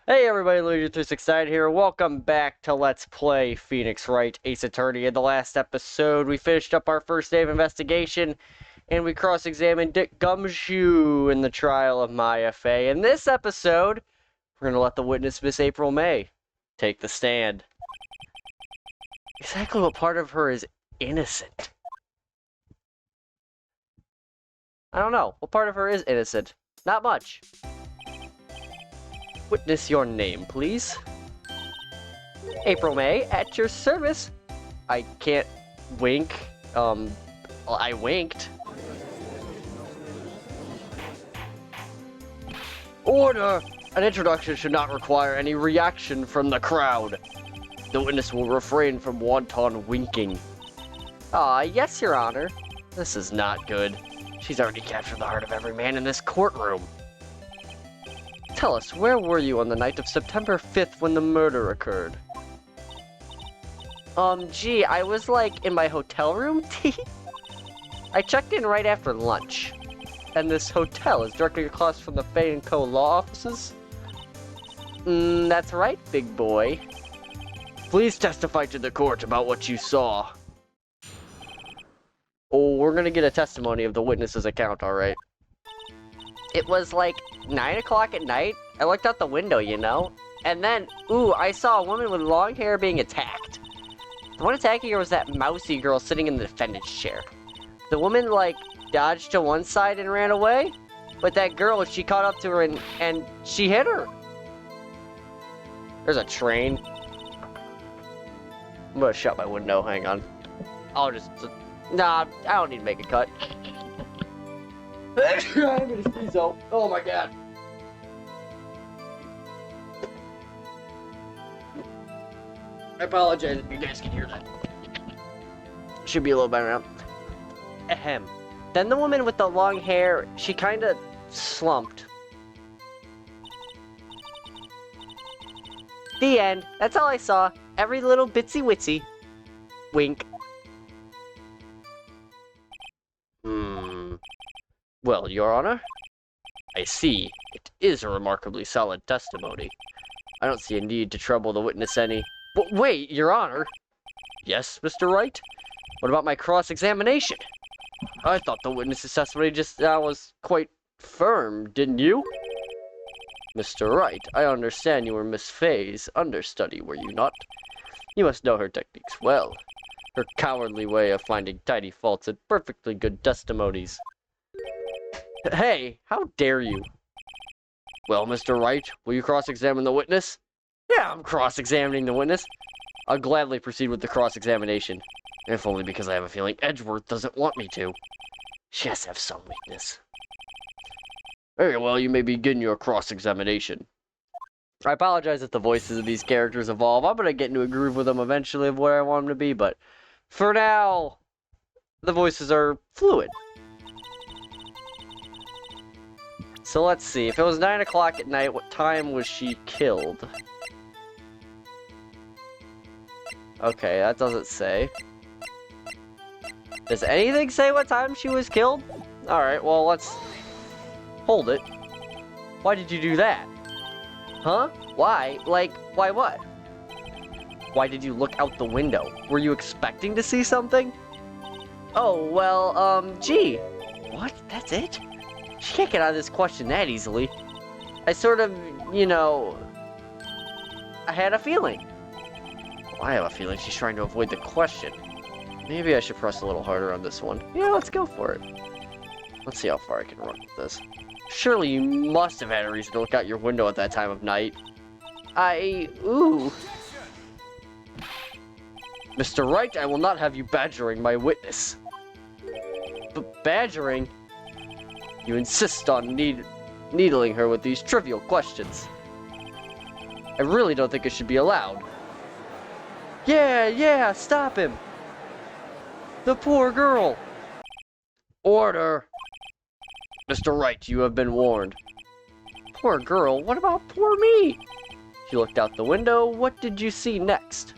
Hey everybody, Luigi369 here. Welcome back to Let's Play Phoenix Wright Ace Attorney. In the last episode, we finished up our first day of investigation, and we cross-examined Dick Gumshoe in the trial of Maya Fey. In this episode, we're going to let the witness, Miss April May, take the stand. Exactly what part of her is innocent? I don't know. What part of her is innocent? Not much. Witness your name, please. April May, at your service. I can't wink. Well, I winked. Order! An introduction should not require any reaction from the crowd. The witness will refrain from wanton winking. Yes, Your Honor. This is not good. She's already captured the heart of every man in this courtroom. Tell us, where were you on the night of September 5th when the murder occurred? Gee, I was, like, in my hotel room? I checked in right after lunch. And this hotel is directly across from the Fay & Co. law offices? That's right, big boy. Please testify to the court about what you saw. Oh, we're gonna get a testimony of the witness's account, alright. It was like 9 o'clock at night. I looked out the window, you know? And then, I saw a woman with long hair being attacked. The one attacking her was that mousy girl sitting in the defendant's chair. The woman, like, dodged to one side and ran away. But that girl, she caught up to her and she hit her. There's a train. I'm gonna shut my window, hang on. I'll just... Nah, I don't need to make a cut. I'm gonna sneeze out. Oh my god. I apologize if you guys can hear that. Should be a little better now. Ahem. Then the woman with the long hair, she kinda slumped. The end. That's all I saw. Every little bitsy witsy. Wink. Well, Your Honor, I see. It is a remarkably solid testimony. I don't see a need to trouble the witness any... But wait, Your Honor! Yes, Mr. Wright? What about my cross-examination? I thought the witness's testimony just now was quite firm, didn't you? Mr. Wright, I understand you were Miss Fay's understudy, were you not? You must know her techniques well. Her cowardly way of finding tiny faults in perfectly good testimonies. Hey, how dare you? Well, Mr. Wright, will you cross-examine the witness? Yeah, I'm cross-examining the witness. I'll gladly proceed with the cross-examination. If only because I have a feeling Edgeworth doesn't want me to. She has to have some weakness. Very well, you may begin your cross-examination. I apologize if the voices of these characters evolve. I'm gonna get into a groove with them eventually of where I want them to be, but for now, the voices are fluid. So let's see, if it was 9 o'clock at night, what time was she killed? Okay, that doesn't say. Does anything say what time she was killed? Alright, well, let's hold it. Why did you do that? Huh? Why? Like, why what? Why did you look out the window? Were you expecting to see something? Oh, well, gee. What? That's it? She can't get out of this question that easily. I sort of, you know... I had a feeling. Well, I have a feeling she's trying to avoid the question. Maybe I should press a little harder on this one. Yeah, let's go for it. Let's see how far I can run with this. Surely you must have had a reason to look out your window at that time of night. Mr. Wright, I will not have you badgering my witness. Badgering? You insist on needling her with these trivial questions. I really don't think it should be allowed. Yeah, stop him! The poor girl! Order! Mr. Wright, you have been warned. Poor girl? What about poor me? She looked out the window. What did you see next?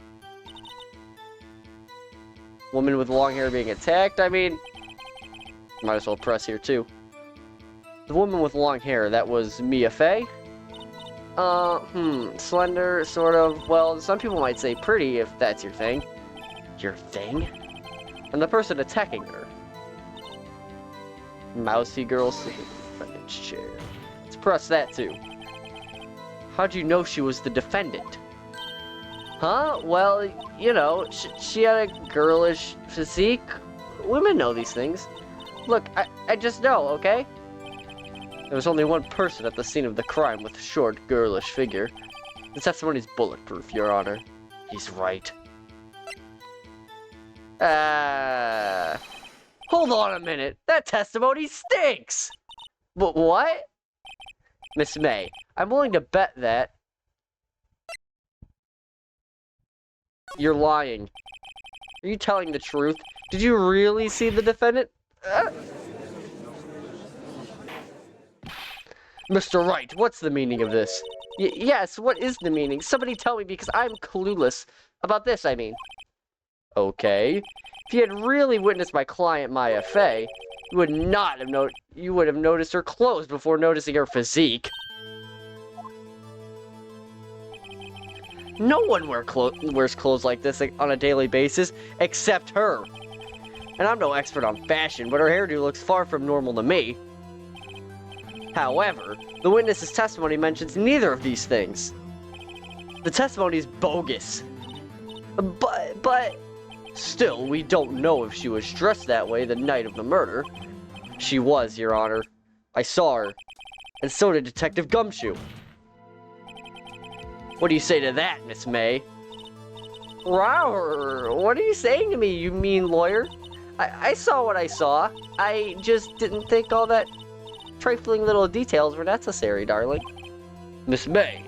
Woman with long hair being attacked? I mean, might as well press here too. The woman with long hair, that was Mia Fey? Slender, sort of. Well, some people might say pretty, if that's your thing. Your thing? And the person attacking her. Mousy girl sitting in the defendant's chair. Let's press that, too. How'd you know she was the defendant? Huh? Well, you know, she had a girlish physique. Women know these things. Look, I just know, okay? There was only one person at the scene of the crime with a short, girlish figure. The testimony's bulletproof, Your Honor. He's right. Hold on a minute. That testimony stinks! But what? Miss May, I'm willing to bet that you're lying. Are you telling the truth? Did you really see the defendant? Mr. Wright, what's the meaning of this? Yes, what is the meaning? Somebody tell me, because I'm clueless about this, I mean. Okay. If you had really witnessed my client, Maya Fey, you would not have you would have noticed her clothes before noticing her physique. No one wears clothes like this on a daily basis, except her. And I'm no expert on fashion, but her hairdo looks far from normal to me. However, the witness's testimony mentions neither of these things. The testimony is bogus. But still, we don't know if she was dressed that way the night of the murder. She was, Your Honor. I saw her. And so did Detective Gumshoe. What do you say to that, Miss May? Wow, what are you saying to me, you mean lawyer? I saw what I saw. I just didn't think all that trifling little details were necessary, darling. Miss May,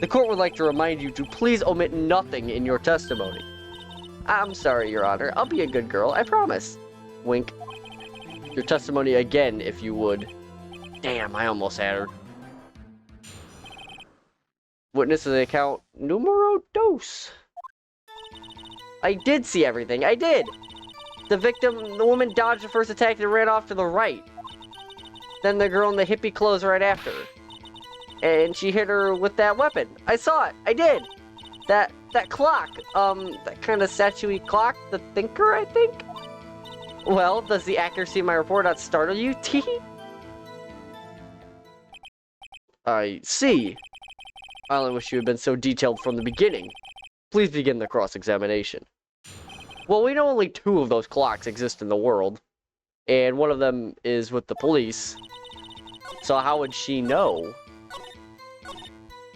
the court would like to remind you to please omit nothing in your testimony. I'm sorry, Your Honor. I'll be a good girl, I promise. Wink. Your testimony again, if you would. Damn, I almost had her. Witness's account numero dos. I did see everything. I did. The woman dodged the first attack and ran off to the right. Then the girl in the hippie clothes right after her. And she hit her with that weapon. I saw it. I did. That clock. That kind of statue-y clock. The Thinker, I think? Well, does the accuracy of my report not startle you, Tee? I see. I only wish you had been so detailed from the beginning. Please begin the cross-examination. Well, we know only 2 of those clocks exist in the world. And one of them is with the police. So how would she know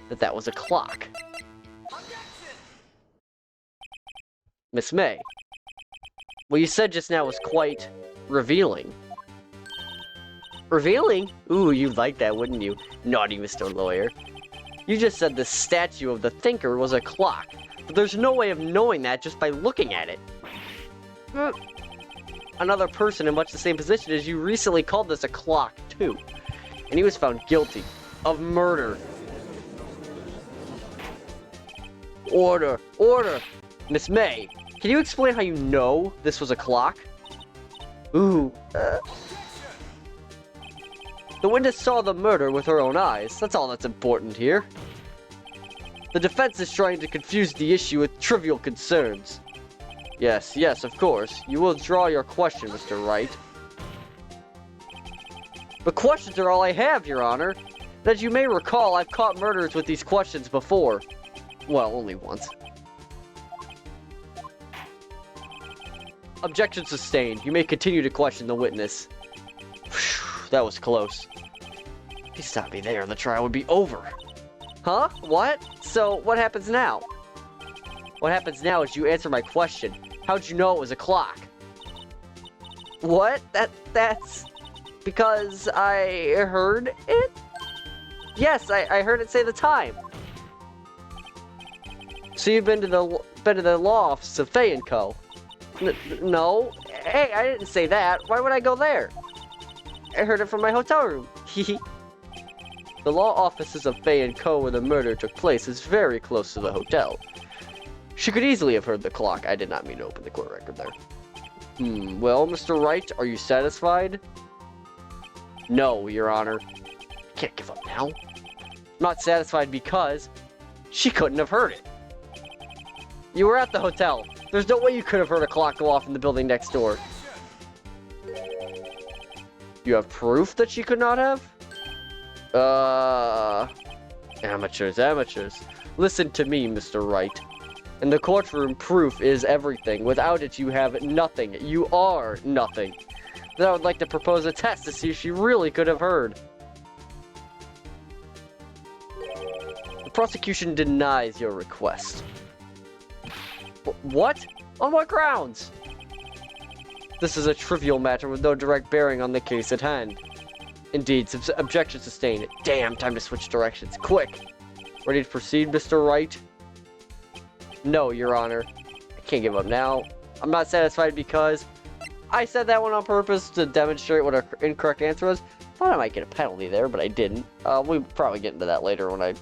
that that was a clock? Miss May, what you said just now was quite revealing. Revealing? Ooh, you'd like that, wouldn't you? Naughty Mr. Lawyer. You just said the statue of the Thinker was a clock, but there's no way of knowing that just by looking at it. Another person in much the same position as you recently called this a clock, too. And he was found guilty of murder. Order! Order! Miss May, can you explain how you know this was a clock? Ooh, The witness saw the murder with her own eyes. That's all that's important here. The defense is trying to confuse the issue with trivial concerns. Yes, of course. You will draw your question, Mr. Wright. But questions are all I have, Your Honor. And as you may recall, I've caught murderers with these questions before. Well, only once. Objection sustained. You may continue to question the witness. That was close. If he stopped me there, the trial would be over. Huh? What? So, what happens now? What happens now is you answer my question. How'd you know it was a clock? What? That's... because I heard it? Yes, I heard it say the time. So you've been to the law office of Fay & Co. No. Hey, I didn't say that. Why would I go there? I heard it from my hotel room. The law offices of Fay & Co. where the murder took place is very close to the hotel. She could easily have heard the clock. I did not mean to open the court record there. Well, Mr. Wright, are you satisfied? No, Your Honor. I can't give up now. Not satisfied because she couldn't have heard it. You were at the hotel. There's no way you could have heard a clock go off in the building next door. You have proof that she could not have? Amateurs. Listen to me, Mr. Wright. In the courtroom, proof is everything. Without it, you have nothing. You are nothing. Then I would like to propose a test to see if she really could have heard. The prosecution denies your request. What? On what grounds? This is a trivial matter with no direct bearing on the case at hand. Indeed, objection sustained. Damn, time to switch directions. Quick! Ready to proceed, Mr. Wright? No, Your Honor. I can't give up now. I'm not satisfied because I said that one on purpose to demonstrate what our incorrect answer was. Thought I might get a penalty there, but I didn't. We'll probably get into that later when I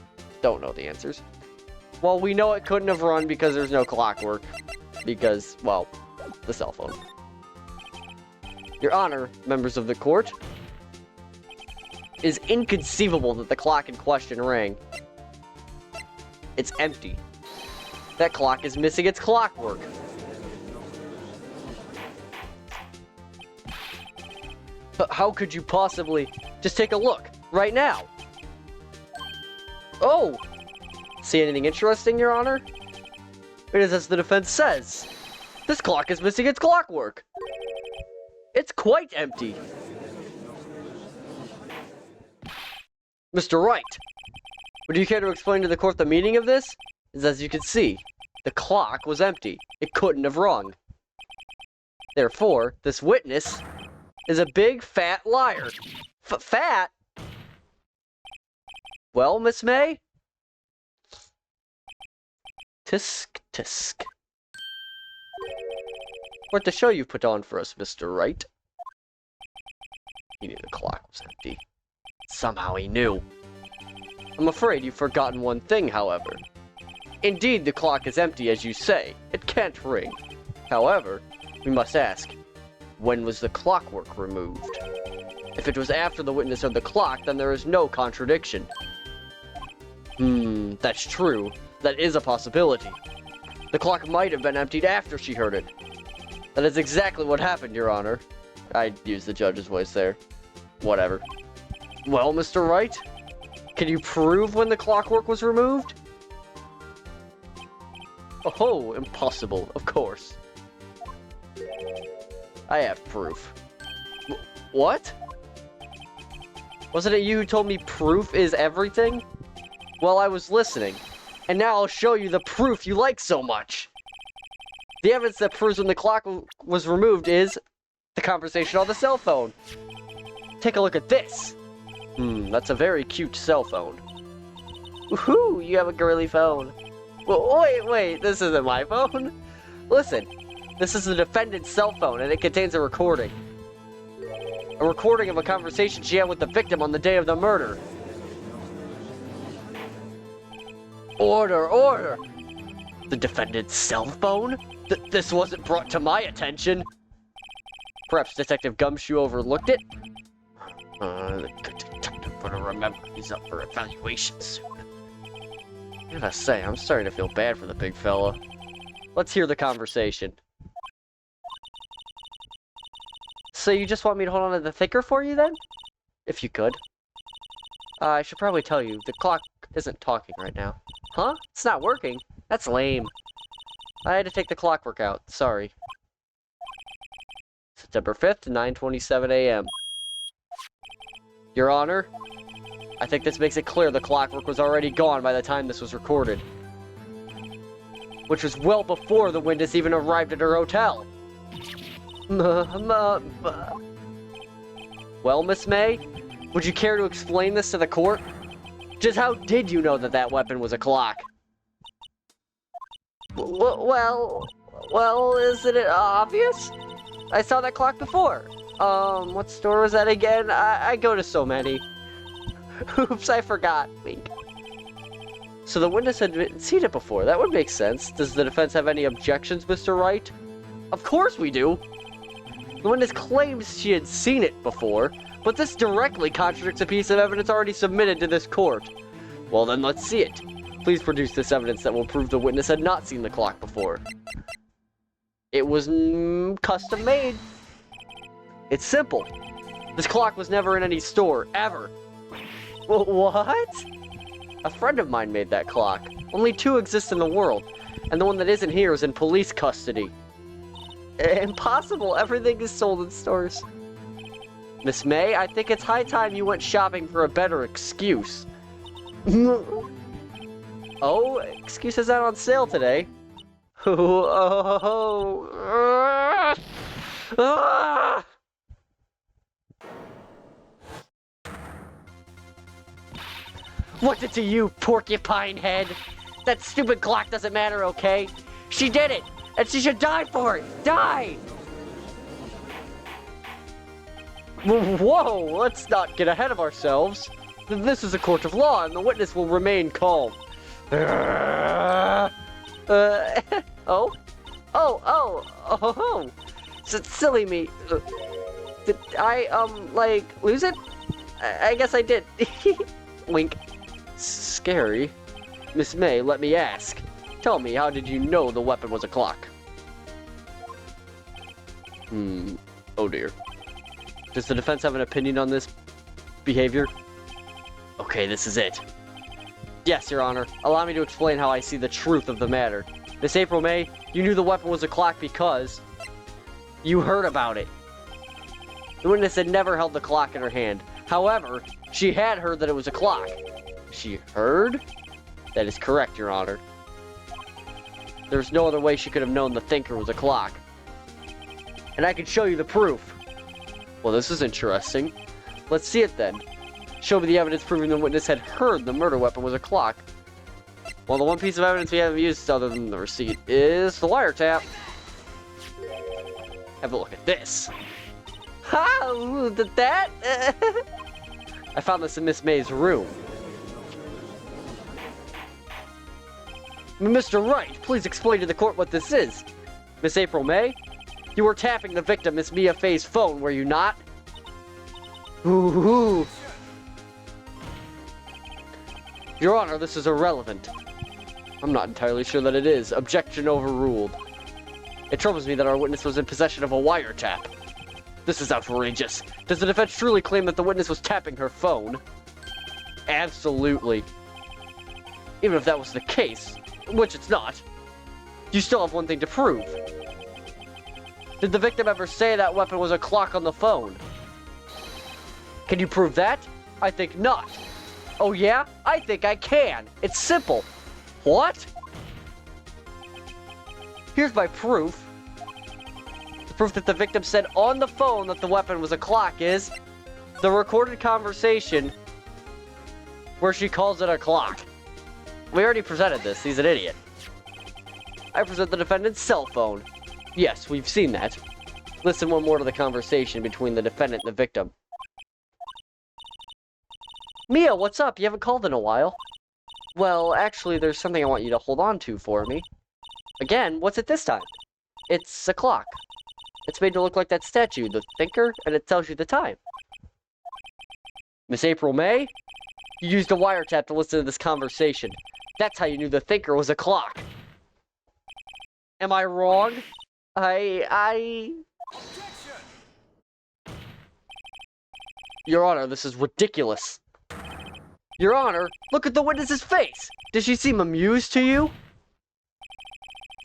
don't know the answers. Well, we know it couldn't have run because there's no clockwork. Because, well, the cell phone. Your Honor, members of the court, it is inconceivable that the clock in question rang. It's empty. That clock is missing its clockwork. How could you possibly... Just take a look, right now. Oh! See anything interesting, Your Honor? It is as the defense says. This clock is missing its clockwork. It's quite empty. Mr. Wright, would you care to explain to the court the meaning of this? As you can see, the clock was empty. It couldn't have rung. Therefore, this witness is a big, fat liar. Fat? Well, Miss May? Tisk, tisk. What the show you put on for us, Mr. Wright? He knew the clock was empty. Somehow he knew. I'm afraid you've forgotten one thing, however. Indeed, the clock is empty, as you say. It can't ring. However, we must ask, when was the clockwork removed? If it was after the witness heard the clock, then there is no contradiction. That's true. That is a possibility. The clock might have been emptied after she heard it. That is exactly what happened, Your Honor. I used the judge's voice there. Whatever. Well, Mr. Wright? Can you prove when the clockwork was removed? Oh, impossible, of course. I have proof. What? Wasn't it you who told me proof is everything? Well, I was listening. And now I'll show you the proof you like so much. The evidence that proves when the clock was removed is the conversation on the cell phone. Take a look at this. That's a very cute cell phone. Woohoo, you have a girly phone. Well, wait, this isn't my phone. Listen, this is the defendant's cell phone and it contains a recording. A recording of a conversation she had with the victim on the day of the murder. Order! The defendant's cell phone? This wasn't brought to my attention. Perhaps Detective Gumshoe overlooked it? The good detective would remember he's up for evaluation soon. I gotta say, I'm starting to feel bad for the big fella. Let's hear the conversation. So you just want me to hold on to the thicker for you then? If you could. I should probably tell you, the clock isn't talking right now. Huh? It's not working? That's lame. I had to take the clockwork out. Sorry. September 5th, 9:27 a.m. Your Honor, I think this makes it clear the clockwork was already gone by the time this was recorded. Which was well before the witness even arrived at her hotel. Well, Miss May, would you care to explain this to the court? Just how did you know that that weapon was a clock? Well, isn't it obvious? I saw that clock before. What store was that again? I go to so many. Oops, I forgot. Wink. So the witness had seen it before. That would make sense. Does the defense have any objections, Mr. Wright? Of course we do. The witness claims she had seen it before, but this directly contradicts a piece of evidence already submitted to this court. Well then, let's see it. Please produce this evidence that will prove the witness had not seen the clock before. It was custom made. It's simple. This clock was never in any store, ever. What? A friend of mine made that clock. Only 2 exist in the world, and the one that isn't here is in police custody. Impossible, everything is sold in stores. Miss May, I think it's high time you went shopping for a better excuse. Oh, excuses out on sale today. What's it to you, porcupine head? That stupid clock doesn't matter, okay? She did it, and she should die for it! Die! Whoa, let's not get ahead of ourselves. This is a court of law, and the witness will remain calm. Silly me. Did I, like, lose it? I guess I did. Wink. Scary. Miss May, let me ask. Tell me, how did you know the weapon was a clock? Oh dear. Does the defense have an opinion on this behavior? Okay, this is it. Yes, Your Honor. Allow me to explain how I see the truth of the matter. Miss April May, you knew the weapon was a clock because you heard about it. The witness had never held the clock in her hand. However, she had heard that it was a clock. She heard? That is correct, Your Honor. There's no other way she could have known the thinker was a clock. And I can show you the proof. Well, this is interesting. Let's see it then. Show me the evidence proving the witness had heard the murder weapon was a clock. Well, the one piece of evidence we haven't used other than the receipt is the wiretap. Have a look at this. Ha! Ooh, did that? I found this in Miss May's room. Mr. Wright, please explain to the court what this is. Miss April May, you were tapping the victim, Miss Mia Fey's phone, were you not? Ooh. Your Honor, this is irrelevant. I'm not entirely sure that it is. Objection overruled. It troubles me that our witness was in possession of a wiretap. This is outrageous. Does the defense truly claim that the witness was tapping her phone? Absolutely. Even if that was the case, which it's not, you still have one thing to prove. Did the victim ever say that weapon was a clock on the phone? Can you prove that? I think not. Oh yeah? I think I can. It's simple. What? Here's my proof. The proof that the victim said on the phone that the weapon was a clock is the recorded conversation where she calls it a clock. We already presented this. He's an idiot. I present the defendant's cell phone. Yes, we've seen that. Listen one more to the conversation between the defendant and the victim. Mia, what's up? You haven't called in a while. Well, actually, there's something I want you to hold on to for me. Again, what's it this time? It's a clock. It's made to look like that statue, the thinker, and it tells you the time. Miss April May, you used a wiretap to listen to this conversation. That's how you knew the thinker was a clock. Am I wrong? Your Honor, this is ridiculous. Your Honor, look at the witness's face. Does she seem amused to you?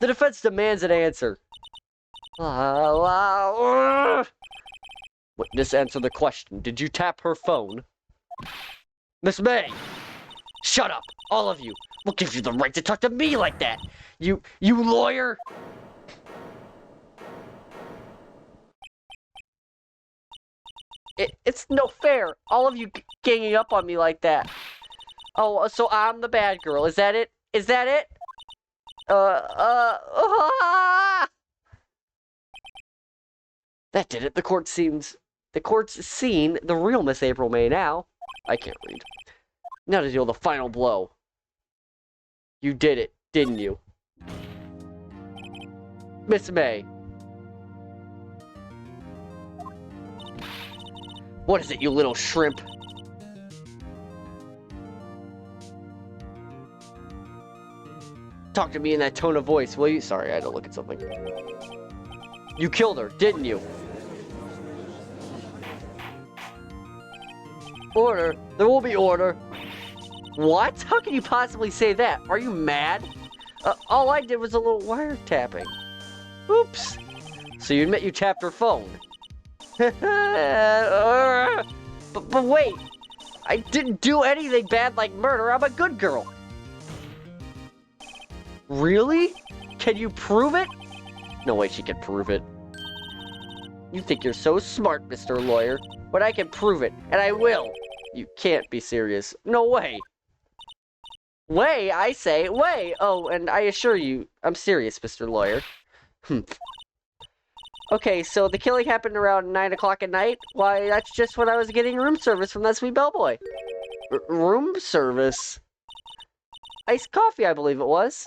The defense demands an answer. Witness, answer the question. Did you tap her phone? Miss May! Shut up, all of you. What gives you the right to talk to me like that? You lawyer? It's no fair. All of you ganging up on me like that. Oh, so I'm the bad girl. Is that it? Is that it? That did it. The court's seen the real Miss April May now. I can't read. Now to deal the final blow. You did it, didn't you? Miss May. What is it, you little shrimp? talk to me in that tone of voice, will you? Sorry, I had to look at something. You killed her, didn't you? Order? There will be order. What? How can you possibly say that? Are you mad? All I did was a little wiretapping. Oops. So you admit you tapped her phone. But wait. I didn't do anything bad like murder. I'm a good girl. Really? Can you prove it? No way she can prove it. You think you're so smart, Mr. Lawyer, but I can prove it, and I will. You can't be serious. No way. Way, I say, way. Oh, and I assure you, I'm serious, Mr. Lawyer. Okay, so the killing happened around 9 o'clock at night? Why, that's just when I was getting room service from that sweet bellboy. Room service? Iced coffee, I believe it was.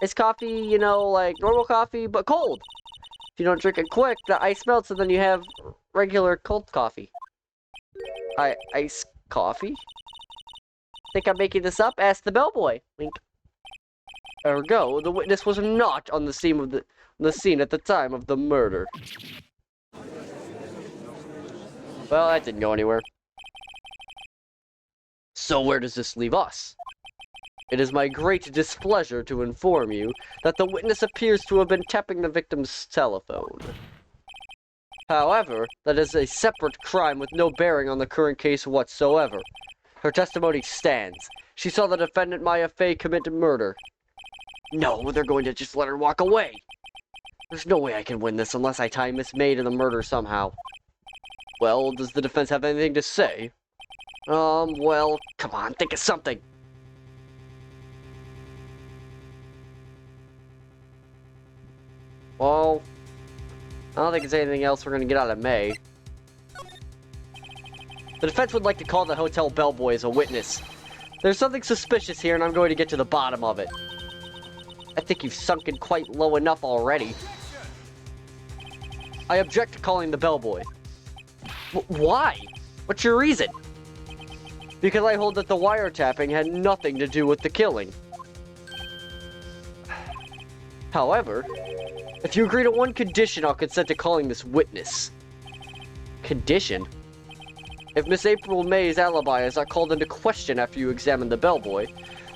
Iced coffee, you know, like normal coffee, but cold. If you don't drink it quick, the ice melts and then you have regular cold coffee. Iced coffee? Think I'm making this up? Ask the bellboy. Wink. Ergo, the witness was not on the scene of the scene at the time of the murder. Well, that didn't go anywhere. So where does this leave us? It is my great displeasure to inform you that the witness appears to have been tapping the victim's telephone. However, that is a separate crime with no bearing on the current case whatsoever. Her testimony stands. She saw the defendant Maya Fey commit murder. No, they're going to just let her walk away. There's no way I can win this unless I tie Miss May to the murder somehow. Well, does the defense have anything to say? Well, come on, think of something. Well, I don't think there's anything else we're going to get out of May. The defense would like to call the hotel bellboy as a witness. There's something suspicious here, and I'm going to get to the bottom of it. I think you've sunken quite low enough already. I object to calling the bellboy. Why? What's your reason? Because I hold that the wiretapping had nothing to do with the killing. However, if you agree to one condition, I'll consent to calling this witness. Condition? If Miss April May's alibi is not called into question after you examine the bellboy,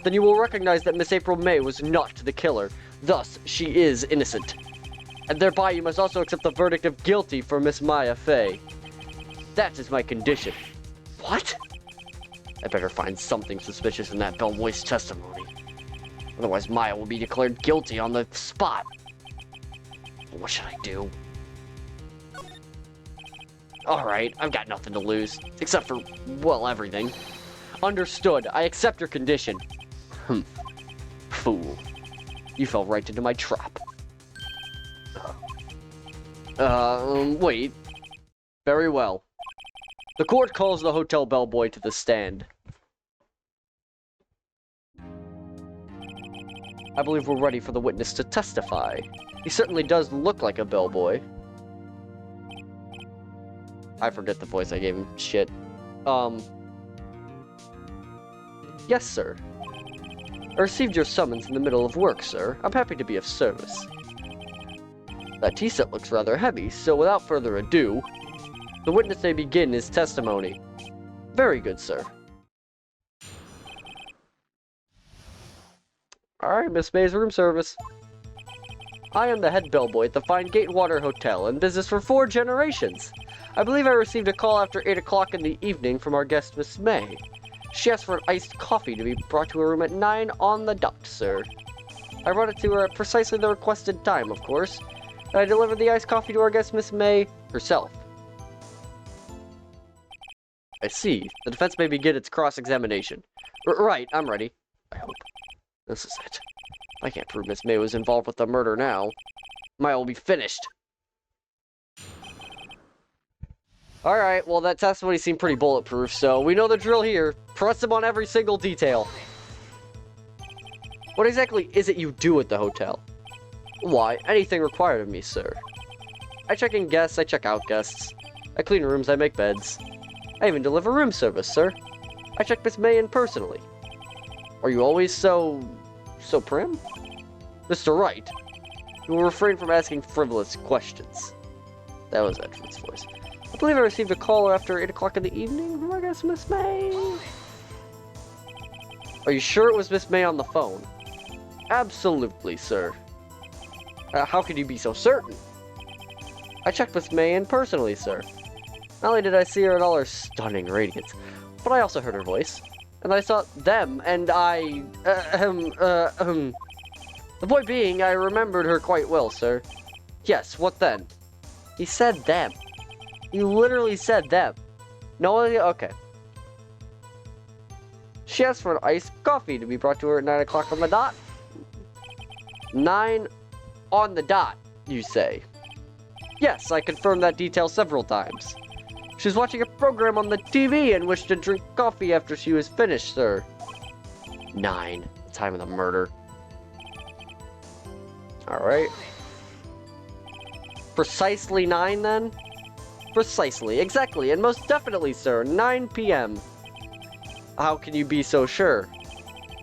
then you will recognize that Miss April May was not the killer. Thus, she is innocent. And thereby you must also accept the verdict of guilty for Miss Maya Fey. That is my condition. What? I better find something suspicious in that bellboy's testimony. Otherwise Maya will be declared guilty on the spot. What should I do? Alright, I've got nothing to lose. Except for, well, everything. Understood. I accept your condition. Fool. You fell right into my trap. Wait. Very well. The court calls the hotel bellboy to the stand. I believe we're ready for the witness to testify. He certainly does look like a bellboy. I forget the voice I gave him. Shit. Yes, sir. I received your summons in the middle of work, sir. I'm happy to be of service. That tea set looks rather heavy, so without further ado, the witness may begin his testimony. Very good, sir. Alright, Miss May's room service. I am the head bellboy at the Fine Gatewater Hotel, in business for 4 generations. I believe I received a call after 8 o'clock in the evening from our guest, Miss May. She asked for an iced coffee to be brought to her room at 9 on the dot, sir. I brought it to her at precisely the requested time, of course, and I delivered the iced coffee to our guest, Miss May, herself. I see. The defense may begin its cross-examination. Right, I'm ready. I hope. This is it. I can't prove Miss May was involved with the murder now. Maya will be finished. Alright, well that testimony seemed pretty bulletproof, so we know the drill here. Press him on every single detail. What exactly is it you do at the hotel? Why, anything required of me, sir. I check in guests, I check out guests. I clean rooms, I make beds. I even deliver room service, sir. I check Miss May in personally. Are you always so so prim? Mr. Wright, you will refrain from asking frivolous questions. That was Edward's voice. I believe I received a call after 8 o'clock in the evening. I guess Miss May. Are you sure it was Miss May on the phone? Absolutely, sir. How could you be so certain? I checked Miss May in personally, sir. Not only did I see her in all her stunning radiance, but I also heard her voice. And I saw them, and I... The point being, I remembered her quite well, sir. Yes, what then? He said them. He literally said them. No, okay. She asked for an iced coffee to be brought to her at 9 o'clock on the dot. 9 on the dot, you say? Yes, I confirmed that detail several times. She was watching a program on the TV and wished to drink coffee after she was finished, sir. 9. The time of the murder. Alright. Precisely 9, then? Precisely, exactly, and most definitely, sir. 9 p.m. How can you be so sure?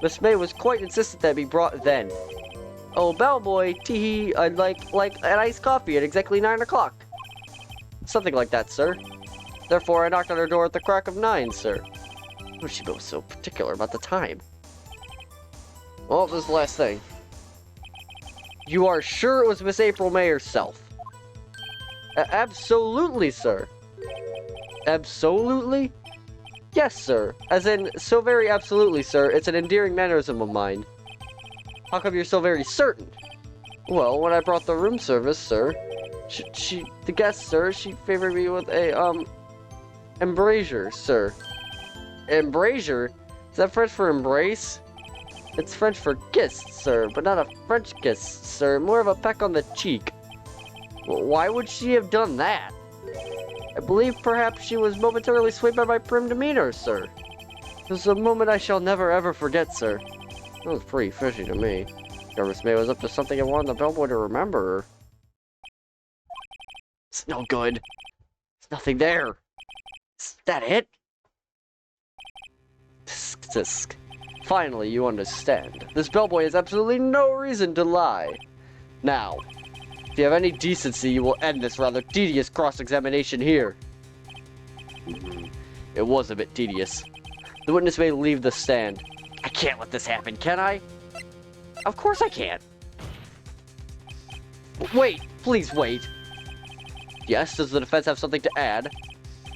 Miss May was quite insistent that it be brought then. Oh, bellboy, tee-hee, I'd like an iced coffee at exactly 9 o'clock. Something like that, sir. Therefore, I knocked on her door at the crack of 9, sir. Oh, she was so particular about the time. Well, this is the last thing. You are sure it was Miss April May herself? Absolutely, sir. Absolutely? Yes, sir. As in, so very absolutely, sir. It's an endearing mannerism of mine. How come you're so very certain? Well, when I brought the room service, sir, the guest, sir, she favored me with a, embrasure, sir. Embrasure? Is that French for embrace? It's French for kiss, sir, but not a French kiss, sir. More of a peck on the cheek. Well, why would she have done that? I believe perhaps she was momentarily swayed by my prim demeanor, sir. It was a moment I shall never ever forget, sir. That was pretty fishy to me. Miss May was up to something and wanted the bellboy to remember her. It's no good. There's nothing there. Is that it? Tisk, tisk. Finally, you understand. This bellboy has absolutely no reason to lie. Now, if you have any decency, you will end this rather tedious cross-examination here. It was a bit tedious. The witness may leave the stand. I can't let this happen, can I? Of course I can't. Wait, please wait. Yes, does the defense have something to add?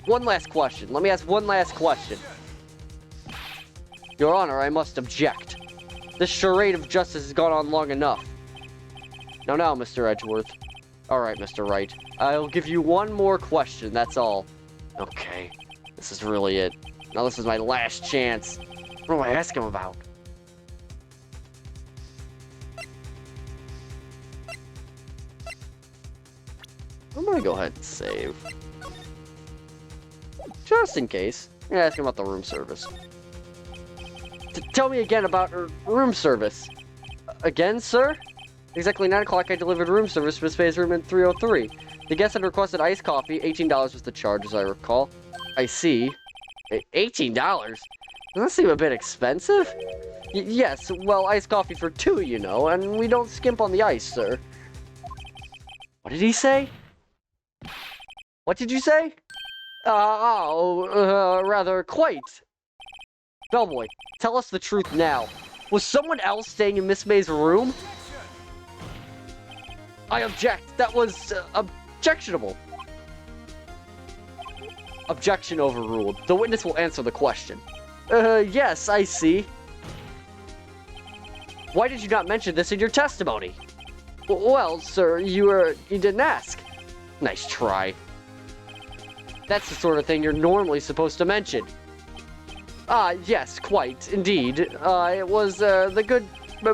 One last question. Let me ask one last question. Your Honor, I must object. This charade of justice has gone on long enough. Now, Mr. Edgeworth. Alright, Mr. Wright. I'll give you one more question, that's all. Okay. This is really it. Now this is my last chance. What do I ask him about? I'm gonna go ahead and save. Just in case. I'm gonna ask him about the room service. Tell me again about her room service. Again, sir? Exactly 9 o'clock, I delivered room service to Miss May's room in 303. The guest had requested iced coffee. $18 was the charge, as I recall. I see. $18? Doesn't that seem a bit expensive? Yes, well, iced coffee for 2, you know, and we don't skimp on the ice, sir. What did he say? What did you say? Rather, quite. Bellboy, tell us the truth now. Was someone else staying in Miss May's room? I object. That was objectionable. Objection overruled. The witness will answer the question. Yes, I see. Why did you not mention this in your testimony? Well, sir, you didn't ask. Nice try. That's the sort of thing you're normally supposed to mention. Yes, quite, indeed. It was, the good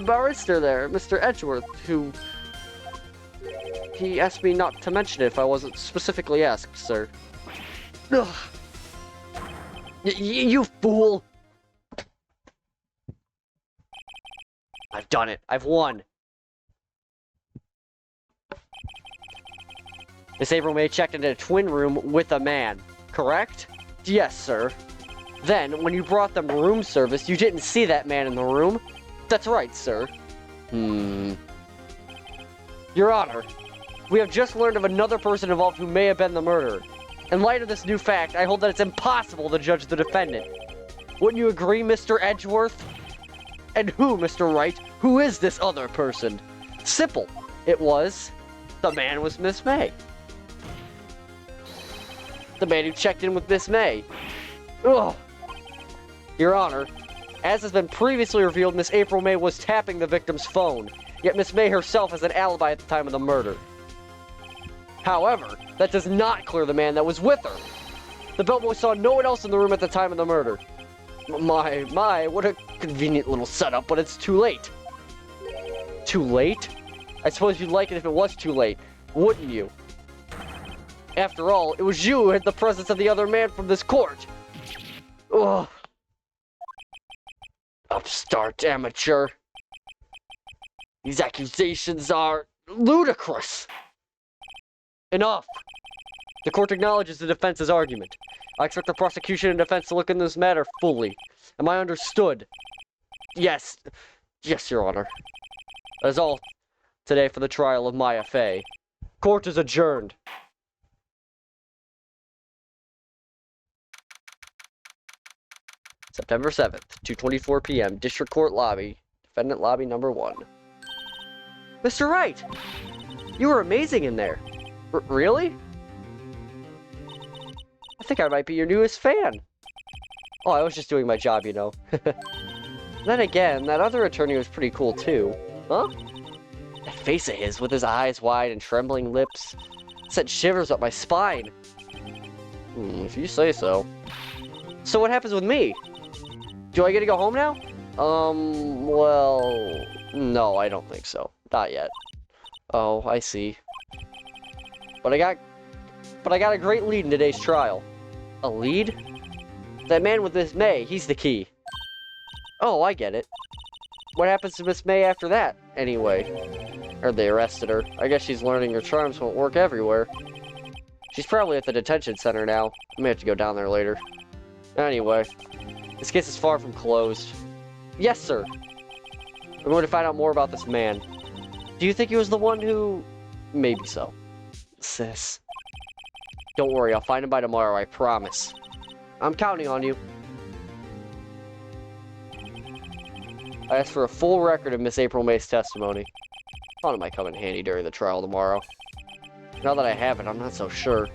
barrister there, Mr. Edgeworth, who... He asked me not to mention it if I wasn't specifically asked, sir. Ugh. You fool! I've done it. I've won. Miss April May checked into a twin room with a man, correct? Yes, sir. Then, when you brought them room service, you didn't see that man in the room? That's right, sir. Your Honor, we have just learned of another person involved who may have been the murderer. In light of this new fact, I hold that it's impossible to judge the defendant. Wouldn't you agree, Mr. Edgeworth? And who, Mr. Wright? Who is this other person? Simple. It was the man with Miss May. The man who checked in with Miss May. Ugh. Your Honor, as has been previously revealed, Miss April May was tapping the victim's phone, yet Miss May herself has an alibi at the time of the murder. However, that does not clear the man that was with her. The bellboy saw no one else in the room at the time of the murder. My, what a convenient little setup, but it's too late. Too late? I suppose you'd like it if it was too late, wouldn't you? After all, it was you who hid the presence of the other man from this court. Ugh. Upstart amateur. These accusations are ludicrous. Enough. The court acknowledges the defense's argument. I expect the prosecution and defense to look into this matter fully. Am I understood? Yes. Yes, Your Honor. That is all today for the trial of Maya Fey. Court is adjourned. September 7th, 2:24 p.m., District Court Lobby, Defendant Lobby Number 1. Mr. Wright! You were amazing in there. Really? I think I might be your newest fan. Oh, I was just doing my job, you know. Then again, that other attorney was pretty cool too. Huh? That face of his with his eyes wide and trembling lips sent shivers up my spine. If you say so. So what happens with me? Do I get to go home now? Well, no, I don't think so. Not yet. Oh, I see. But I got a great lead in today's trial. A lead? That man with Miss May, he's the key. Oh, I get it. What happens to Miss May after that, anyway? Or they arrested her. I guess she's learning her charms won't work everywhere. She's probably at the detention center now. I may have to go down there later. Anyway, this case is far from closed. Yes, sir. I'm going to find out more about this man. Do you think he was the one who... Maybe so. Sis. Don't worry, I'll find him by tomorrow, I promise. I'm counting on you. I asked for a full record of Miss April May's testimony. Thought it might come in handy during the trial tomorrow. Now that I have it, I'm not so sure.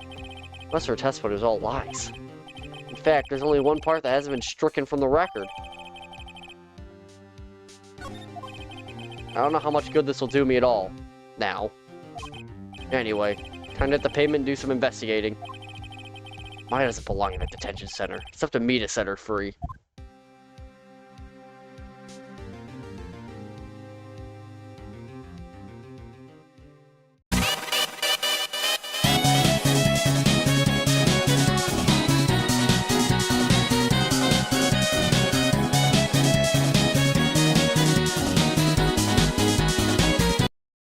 Unless her testimony was all lies. In fact, there's only one part that hasn't been stricken from the record. I don't know how much good this will do me at all. Now. Anyway, time to hit the pavement and do some investigating. Maya doesn't belong in a detention center. It's up to me to set her free.